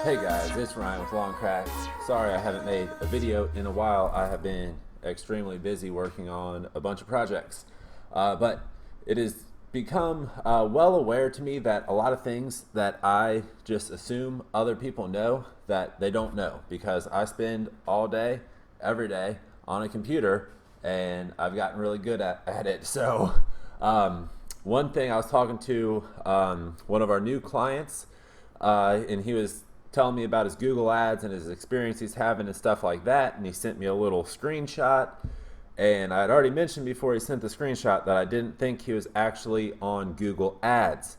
Hey guys, it's Ryan with Lawn Crack. Sorry I haven't made a video in a while. I have been extremely busy working on a bunch of projects. But it has become well aware to me that a lot of things that I just assume other people know that they don't know, because I spend all day, every day on a computer, and I've gotten really good at it. So one thing, I was talking to one of our new clients, and he was telling me about his Google ads and his experience he's having and stuff like that, and he sent me a little screenshot. And I had already mentioned before he sent the screenshot that I didn't think he was actually on Google Ads.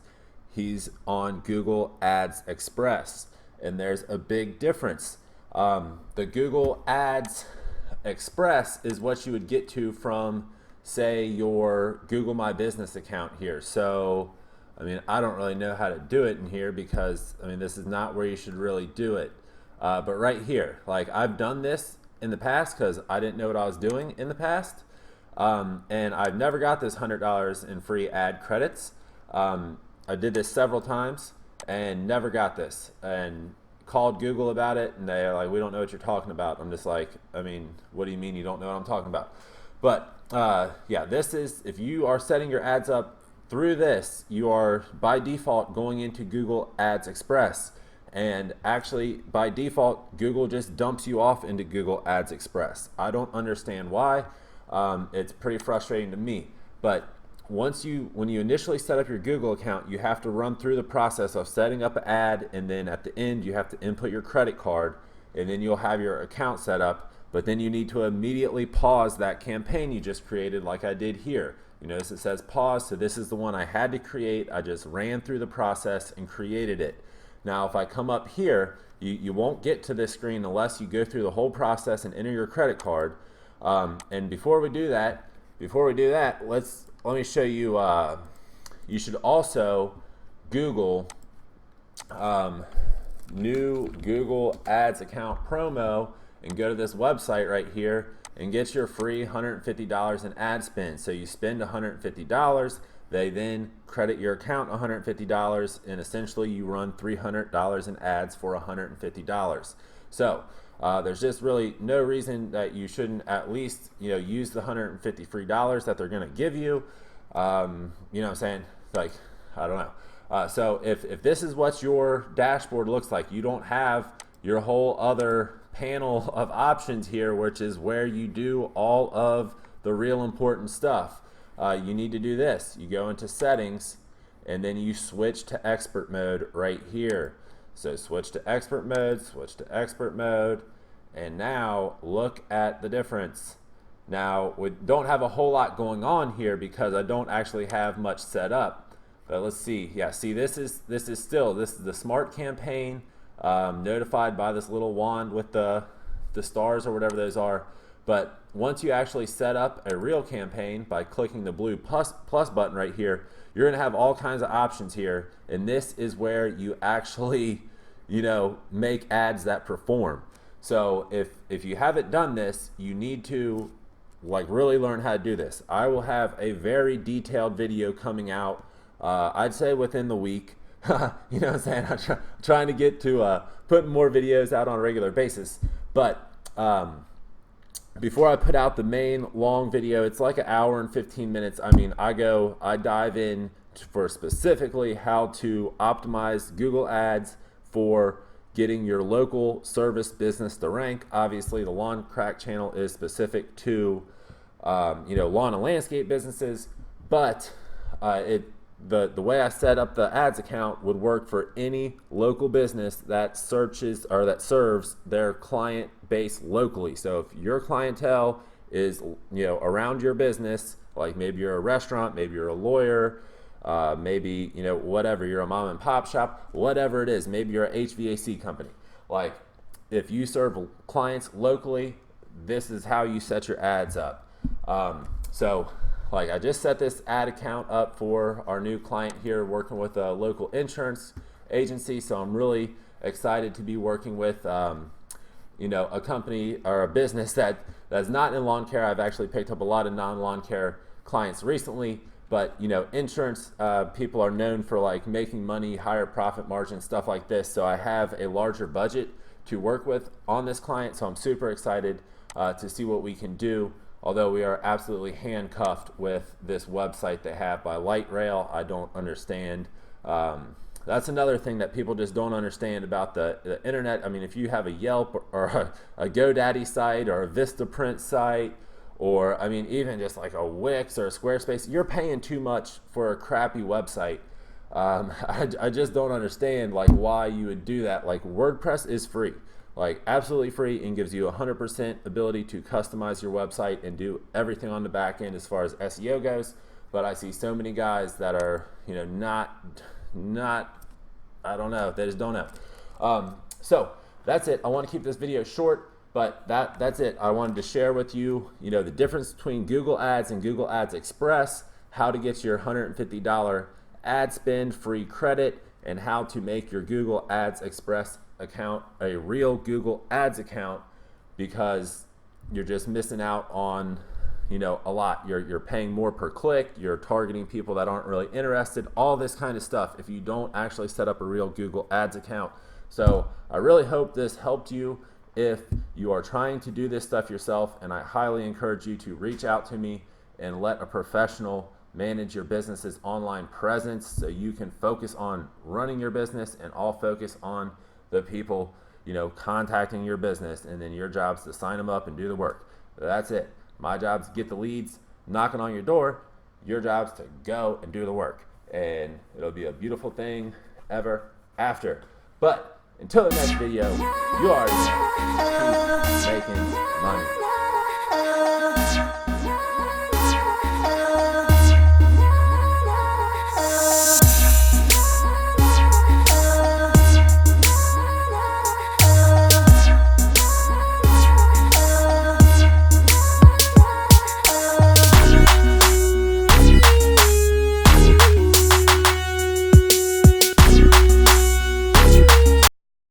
He's on Google Ads Express, and there's a big difference. The Google Ads Express is what you would get to from, say, your Google My Business account here. So I mean, I don't really know how to do it in here, because I mean, this is not where you should really do it. But right here, like, I've done this in the past because I didn't know what I was doing in the past. And I've never got this $100 in free ad credits. I did this several times and never got this, and called Google about it, and they're like, we don't know what you're talking about. I'm just like, I mean, what do you mean you don't know what I'm talking about? But yeah, this is, if you are setting your ads up through this, you are by default going into Google Ads Express. And actually, by default, Google just dumps you off into Google Ads Express. I don't understand why. It's pretty frustrating to me. But when you initially set up your Google account, you have to run through the process of setting up an ad, and then at the end you have to input your credit card, and then you'll have your account set up. But then you need to immediately pause that campaign you just created, like I did here. You notice it says pause, so this is the one I had to create. I just ran through the process and created it. Now if I come up here, you won't get to this screen unless you go through the whole process and enter your credit card. And before we do that, let me show you. You should also Google new Google Ads account promo, and go to this website right here and get your free $150 in ad spend. So you spend $150, they then credit your account $150, and essentially you run $300 in ads for $150. So there's just really no reason that you shouldn't at least, use the $150 free dollars that they're going to give you. You know what I'm saying? Like, I don't know. So if this is what your dashboard looks like, you don't have your whole other panel of options here, which is where you do all of the real important stuff. You need to do this. You go into settings, and then you switch to expert mode right here. So switch to expert mode, and now look at the difference. Now we don't have a whole lot going on here because I don't actually have much set up, but let's see. Yeah, see, this is the smart campaign, notified by this little wand with the stars or whatever those are. But once you actually set up a real campaign by clicking the blue plus button right here, you're going to have all kinds of options here, and this is where you actually make ads that perform. So if you haven't done this, you need to really learn how to do this. I will have a very detailed video coming out, I'd say within the week. You know what I'm saying? I'm trying to get to putting more videos out on a regular basis. But before I put out the main long video, it's like an hour and 15 minutes. I mean, I dive in for specifically how to optimize Google Ads for getting your local service business to rank. Obviously, the Lawn Crack channel is specific to lawn and landscape businesses, but the way I set up the ads account would work for any local business that searches or that serves their client base locally. So if your clientele is around your business, like maybe you're a restaurant, maybe you're a lawyer, maybe whatever, you're a mom and pop shop, whatever it is, maybe you're a HVAC company. Like, if you serve clients locally, this is how you set your ads up. So I just set this ad account up for our new client here, working with a local insurance agency. So I'm really excited to be working with a company or a business that's not in lawn care. I've actually picked up a lot of non-lawn care clients recently, But you know, insurance people are known for like making money, higher profit margin, stuff like this. So I have a larger budget to work with on this client. So I'm super excited to see what we can do. Although we are absolutely handcuffed with this website they have by light rail. I don't understand. That's another thing that people just don't understand about the internet. I mean, if you have a Yelp or a GoDaddy site or a Vistaprint site, or I mean, even just like a Wix or a Squarespace, you're paying too much for a crappy website. I just don't understand like why you would do that. Like WordPress is free, like absolutely free, and gives you 100% ability to customize your website and do everything on the back end as far as SEO goes. But I see so many guys that are, you know, not, I don't know, they just don't know. So that's it. I want to keep this video short, but that's it. I wanted to share with you, you know, the difference between Google Ads and Google Ads Express, how to get your $150 ad spend free credit, and how to make your Google Ads Express account a real Google Ads account, because you're just missing out on, you know, a lot. You're paying more per click, you're targeting people that aren't really interested, all this kind of stuff if you don't actually set up a real Google Ads account. So I really hope this helped you if you are trying to do this stuff yourself, and I highly encourage you to reach out to me and let a professional manage your business's online presence so you can focus on running your business, and all focus on the people, you know, contacting your business, and then your job's to sign them up and do the work. That's it. My job's to get the leads knocking on your door. Your job's to go and do the work, and it'll be a beautiful thing ever after. But until the next video, you are keep making money.